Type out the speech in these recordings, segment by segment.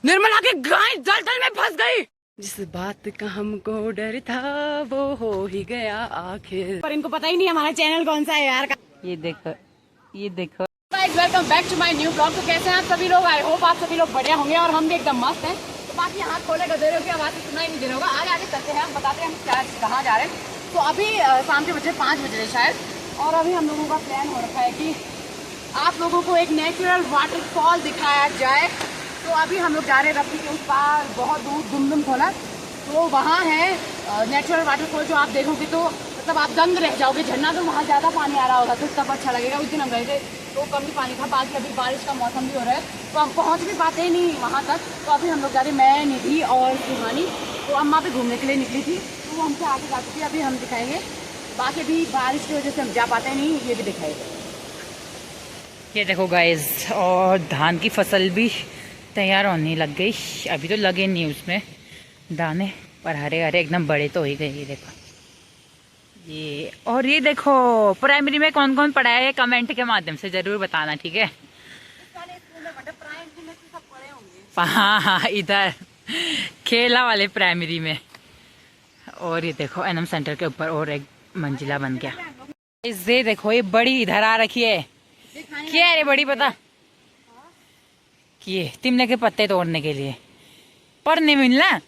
निर्मला की गाय दलदल में फंस गई। जिस बात का हमको डर था वो हो ही गया आखिर। पर इनको पता ही नहीं हमारा चैनल कौन सा है यार। ये देखो, ये देखो। Welcome back to my new blog. तो कैसे हैं आप सभी लोग? आई होप आप सभी लोग बढ़िया होंगे और हम भी एकदम मस्त हैं। तो बाकी हाथ खोले गधेरों की आवाज़ सुना ही नहीं दे रहा होगा। आगे करते हैं, हम बताते हैं हम क्या कहाँ जा रहे हैं। तो अभी शाम के बजे 5 बज रहे शायद, और अभी हम लोगों का प्लान हो रखा है कि आप लोगों को एक नेचुरल वाटरफॉल दिखाया जाए। तो अभी हम लोग जा रहे हैं रफ्ती के उस पार, बहुत दूर दुमदुम खोला। तो वहाँ है नेचुरल वाटरफॉल, जो आप देखोगे तो मतलब आप दंग रह जाओगे। झरना तो वहाँ ज़्यादा पानी आ रहा होगा तो तब अच्छा लगेगा। उस दिन हम गए थे तो कम ही पानी था। बाकी अभी बारिश का मौसम भी हो रहा है तो हम पहुँच भी पाते ही नहीं वहाँ तक। तो अभी हम लोग जा रहे, मैं, निधि और सुहानी। तो अम्मा भी घूमने के लिए निकली थी तो वो हमसे आगे जा चुकी है। अभी हम दिखाएंगे। बाकी अभी बारिश की वजह से हम जा पाते नहीं, ये भी दिखाएंगे। ये देखो गाइस, और धान की फसल भी तैयार होने लग गई। अभी तो लगे नहीं उसमें दाने, पर हरे हरे एकदम बड़े तो हो ही गए। ये देखो ये, और ये देखो प्राइमरी में कौन कौन पढ़ा है कमेंट के माध्यम से जरूर बताना, ठीक है? हाँ हाँ, इधर खेला वाले प्राइमरी में। और ये देखो एनएम सेंटर के ऊपर और एक मंजिला बन गया। ये देखो ये बड़ी इधर आ रखी है। क्या है रे बड़ी, पता किए तिमले के पत्ते तोड़ने के लिए, पर नहीं मिलना।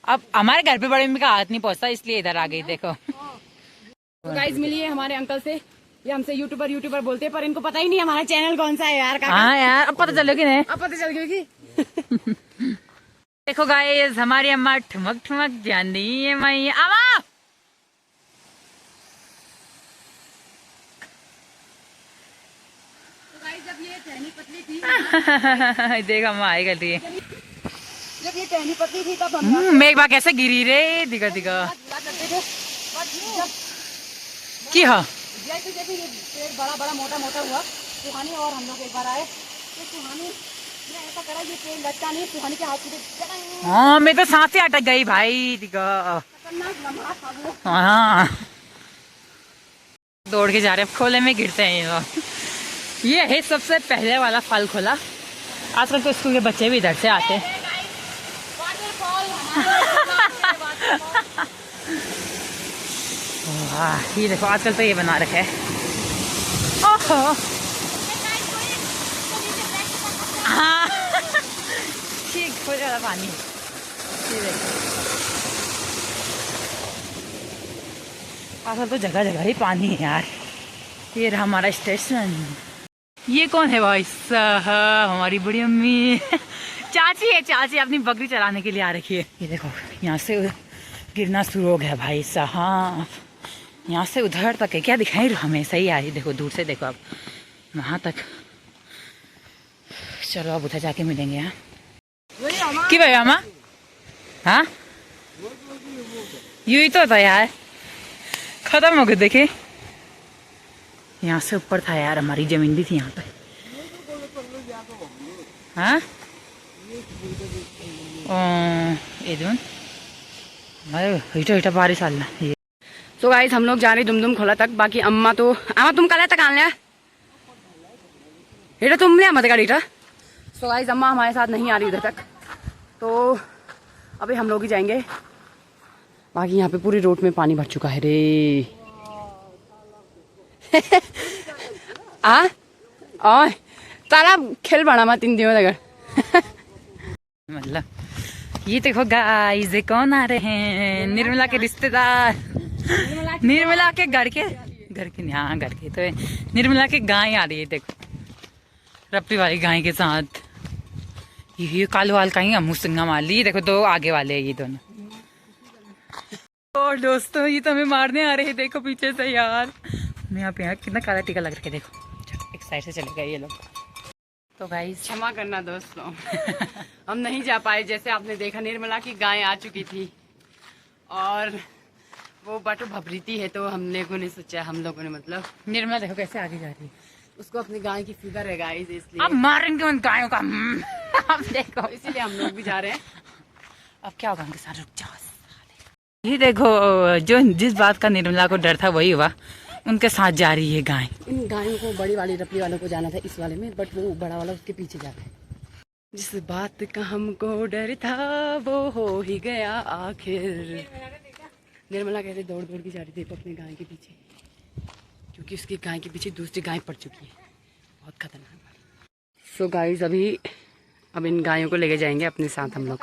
अब हमारे घर पे बड़े मम्मी का हाथ नहीं पहुंचता, इसलिए इधर आ गई। देखो तो गाइस मिली है हमारे अंकल से। ये हमसे यूट्यूबर बोलते हैं, पर इनको पता ही नहीं हमारा चैनल कौन सा है यार। हाँ यार, अब पता चलेगी नहीं। अब पता चल गई। देखो गाइस, हमारी अम्मा ठुमक ठुमक जानी है मई अम्मा। जब ये टहनी पतली थी देख अम्मा आई कर रही है। जब ये टहनी पतली थी तब हम मैं एक बार कैसे गिरी रे, दिखा दिखा की। हाँ जैसे जैसे ये पेड़ बड़ा बड़ा मोटा मोटा हुआ, सुहानी और हम लोग एक बार आए तो सुहानी ने ऐसा करा, ये पेड़ लगता नहीं, सुहानी के हाथ से। हाँ, मैं तो सांस से अटक गई भाई, दिखा। हाँ, दौड़ के जा रहे, खोले में गिरते हैं ये है सबसे पहले वाला फल खोला। आजकल तो स्कूल के बच्चे भी इधर से आते हैं। ये देखो आजकल तो ये बना रखे है। ओहो हाँ ठीक हो जाएगा पानी। ये देखो आजकल तो जगह जगह ही पानी है यार। ये रहा हमारा स्टेशन। ये कौन है भाई साहब? हमारी बड़ी अम्मी चाची है। चाची अपनी बकरी चलाने के लिए आ रखी है। ये देखो यहाँ से गिरना शुरू हो गया भाई साहब। यहाँ से उधर तक है, क्या दिखाई हमें सही आ रही। देखो दूर से देखो, अब वहाँ तक। चलो अब उधर जाके मिलेंगे। यहाँ की भाई अम्मा, हाँ यू ही तो था यार, खत्म हो गए। देखे यहाँ से ऊपर था यार, हमारी जमीन भी थी यहाँ पे। हाँ इटा बारिश आना। तो गाइस हम लोग जा रहे दुमदुम खोला तक। बाकी अम्मा तुम कल तक आने बेटा, तुम नहीं मत गाड़ी। तो गाइस अम्मा हमारे साथ नहीं आ रही उधर तक, तो अभी हम लोग ही जाएंगे। बाकी यहाँ पे पूरी रोड में पानी भर चुका है रे। और तालाब खेल बना मत इन दिनों तक। मतलब ये देखो गाइस, कौन आ रहे हैं? निर्मला के रिश्तेदार। निर्मला के घर के हाँ घर के तो निर्मला के गाय आ रही है। देखो रप्पी वाली गाय के साथ ये कालू वाल का ही मुँह सिंगा मार ली। देखो दो आगे वाले है ये दोनों। और दोस्तों ये तो हमें मारने आ रहे हैं। देखो पीछे से यार, मैं यहाँ पे यार कितना काला टीका लग रहा है। देखो एक साइड से चले गए ये लोग। तो गाइस क्षमा करना दोस्तों हम नहीं जा पाए। जैसे आपने देखा निर्मला की गाय आ चुकी थी और वो बटू भबरीती है, तो हमने को नहीं सोचा, हम लोगों ने मतलब। निर्मला देखो कैसे आगे जा रही है। उसको अपनी गाय की फिक्र है गाइस, इसलिए अब मारेंगे उन गायों का। अब देखो इसीलिए हम लोग भी जा रहे हैं। अब क्या होगा उनके साथ, रुक जाओ। ये देखो जो जिस बात का निर्मला को डर था वही हुआ। उनके साथ जा रही है गाय। इन गायों को बड़ी वाली रपड़ी वालों को जाना था इस वाले में, बट वो बड़ा वाला उसके पीछे जाता है। जिस बात का हमको डर था वो हो ही गया आखिर। निर्मला कहते दौड़ दौड़ के जा रही थी अपनी गाय के पीछे, क्योंकि उसकी गाय के पीछे दूसरी गाय पड़ चुकी है, बहुत खतरनाक। सो गाइस अब इन गायों को लेके जाएंगे अपने साथ हम लोग।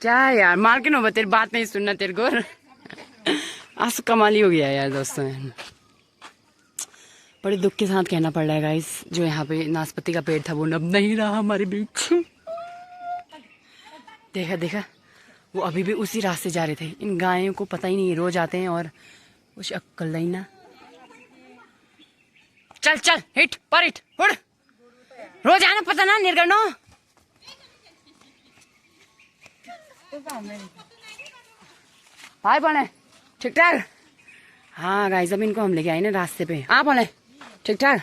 क्या यार मालकिन हो, तेरी बात नहीं सुनना तेरे को। आज कमाली हो गया यार दोस्तों, बड़े दुख के साथ कहना पड़ रहा है गाइस, जो यहाँ पे नाशपाती का पेड़ था वो अब नहीं रहा हमारे बीच। देखा देखा वो अभी भी उसी रास्ते जा रहे थे। इन गायों को पता ही नहीं, रोज आते हैं और कुछ अक्कल नहीं ना। चल चल हिट पर हिट उड़, रोज आना पता ना निर्गणो। हाय बोले ठीक ठाक। हाँ गाइस अब इनको हम लेके आए ना रास्ते पे। आप बोले ठीक ठाक।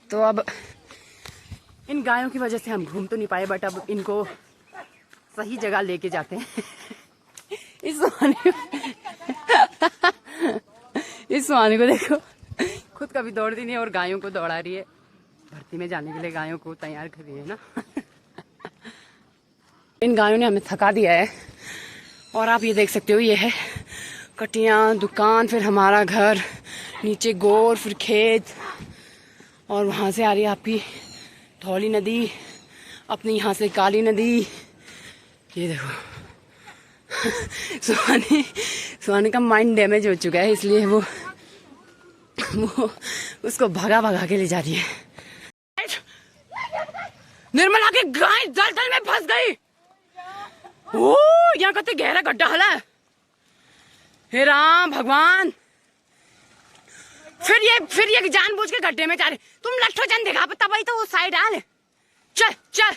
तो अब इन गायों की वजह से हम घूम तो नहीं पाए, बट अब इनको सही जगह लेके जाते हैं। इस सुहानी को देखो, खुद कभी दौड़ती नहीं और गायों को दौड़ा रही है। भर्ती में जाने के लिए गायों को तैयार कर रही है ना। इन गायों ने हमें थका दिया है। और आप ये देख सकते हो, ये है कटियां, दुकान, फिर हमारा घर, नीचे गोर, फिर खेत, और वहाँ से आ रही है आपकी धौली नदी, अपनी यहाँ से काली नदी। ये देखो सुहानी का माइंड डैमेज हो चुका है, इसलिए वो उसको भगा भगा के ले जा रही है। निर्मला की गाय दलदल में फंस गई। ओ यहाँ कते गहरा गड्ढा हला। हे राम भगवान, फिर ये जानबूझ के गड्ढे में जा रहे। तुम लट्ठो जन देखा तब तो वो साइड आल। चल चल।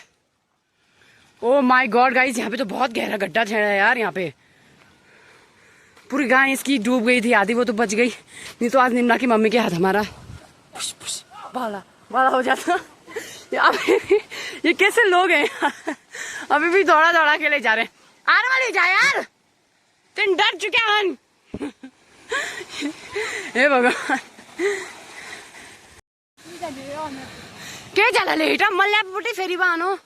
ओ माय गॉड गाइस, यहाँ पे तो बहुत गहरा गड्ढा छेड़ा है यार। यहाँ पे पूरी गाय इसकी डूब गई थी आधी, वो तो बच गई, नहीं तो आज निम्ना की मम्मी के हाथ हमारा बाला हो जाता। ये कैसे लोग हैं। अभी भी दौड़ा दौड़ा के ले जा रहे हैं। आर वाली जा यार, तुम डर चुके हन। हे भगवान क्या चला लेटा मल्ला बुटी फेरी बानो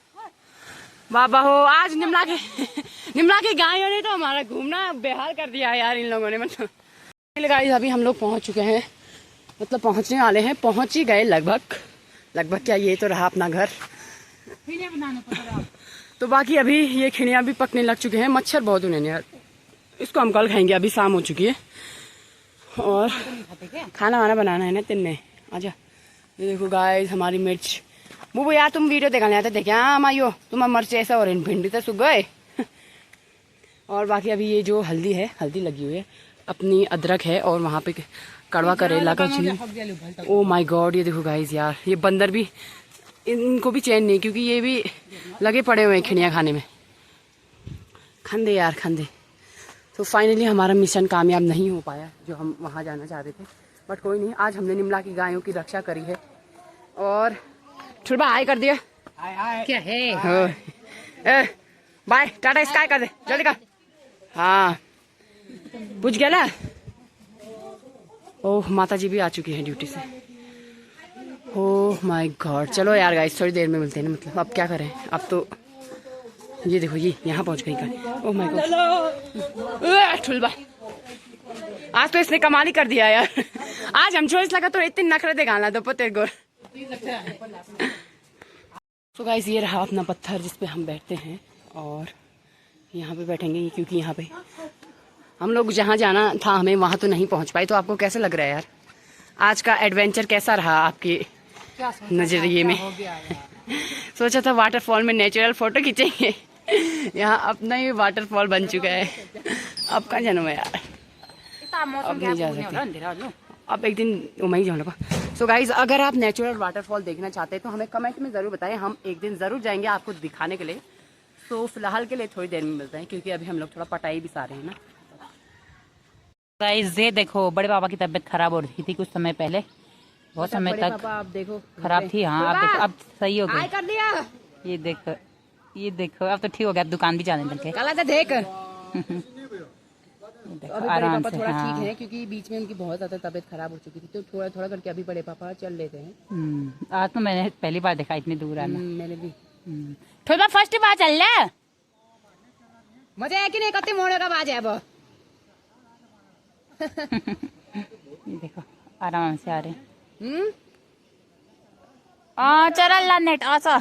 बाबा हो। आज निम्ला की गायों ने तो हमारा घूमना बेहाल कर दिया यार इन लोगों ने। मतलब गाइस अभी हम लोग पहुंच चुके हैं, मतलब पहुंचने वाले हैं, पहुंच ही गए लगभग क्या, ये तो रहा अपना घर। तो बाकी अभी ये खिड़ियाँ भी पकने लग चुके हैं। मच्छर बहुत उन्हें यार, इसको हम कल खाएंगे, अभी शाम हो चुकी है। और खाना वाना बनाना है ना तिन्ने। आजा ये देखो गाइस हमारी मिर्च। वो यार तुम वीडियो देखा नहीं आते क्या माइयो, तुम मिर्च ऐसा और इन भिंडी तो सूख गए। और बाकी अभी ये जो हल्दी है, हल्दी लगी हुई है, अपनी अदरक है, और वहाँ पे कड़वा करेला का चीज। ओ माय गॉड ये देखो गाइस यार, ये बंदर भी, इनको भी चैन नहीं, क्योंकि ये भी लगे पड़े हुए हैं खिड़ियाँ खाने में। खंदे यार खंदे। तो फाइनली हमारा मिशन कामयाब नहीं हो पाया, जो हम वहाँ जाना चाहते थे, बट कोई नहीं। आज हमने निम्ला की गायों की रक्षा करी है। और छुड़बा हाय कर दिया। क्या है बाय टाटा स्काई कर दे जल्दी कर। हाँ पूछ गया ना। ओह माता जी भी आ चुकी हैं ड्यूटी से। Oh my God. चलो यार गाइस थोड़ी देर में मिलते हैं ना, मतलब अब क्या करें। अब तो ये देखो ये यहाँ पहुंच गई गाय। ओह माय गॉड ठुलबा, आज तो इसने कमाल ही कर दिया यार। आज हम चोइस लगा तो इतनी नखरे दिखाना तो तेरे को। तो गाइस ये रहा अपना पत्थर जिस पे हम बैठते हैं, और यहाँ पे बैठेंगे क्योंकि यहाँ पे हम लोग जहाँ जाना था हमें वहाँ तो नहीं पहुँच पाए। तो आपको कैसा लग रहा है यार आज का एडवेंचर, कैसा रहा आपके नजरिए में? सोचा था वाटरफॉल में नेचुरल फोटो खींचेंगे, यहाँ अपना ही वाटरफॉल बन चुका है। अब कहाँ जाना है यार, अब नहीं जा सकते, अब एक दिन वहीं जाने लगा। सो गाइज अगर आप नेचुरल वाटरफॉल देखना चाहते हैं तो हमें कमेंट में ज़रूर बताएं, हम एक दिन ज़रूर जाएंगे आपको दिखाने के लिए। तो फिलहाल के लिए थोड़ी देर में मिलते हैं, क्योंकि अभी हम लोग थोड़ा पटाई भी सारे हैं ना। गाइस ये देखो बड़े पापा की तबीयत खराब हो रही थी कुछ समय पहले, बहुत समय तक आप देखो खराब थी। हाँ अब देखो अब सही हो गई। कर दिया। ये देखो अब तो ठीक हो गया, अब दुकान भी जाने लगे। कल देख तो अभी बड़े पापा थोड़ा ठीक है, क्योंकि बीच में उनकी बहुत ज्यादा तबीयत खराब हो चुकी थी, तो थोड़ा थोड़ा करके अभी बड़े पापा चल लेते हैं। आज तो मैंने पहली बार देखा इतनी दूर आना। मैंने भी थोड़ा फर्स्ट बार चल रहा है, मजा है कि नहीं? कत्ती मोड़े का बाज है अब। ये देखो आराम से आ रहे। चल नेट आसा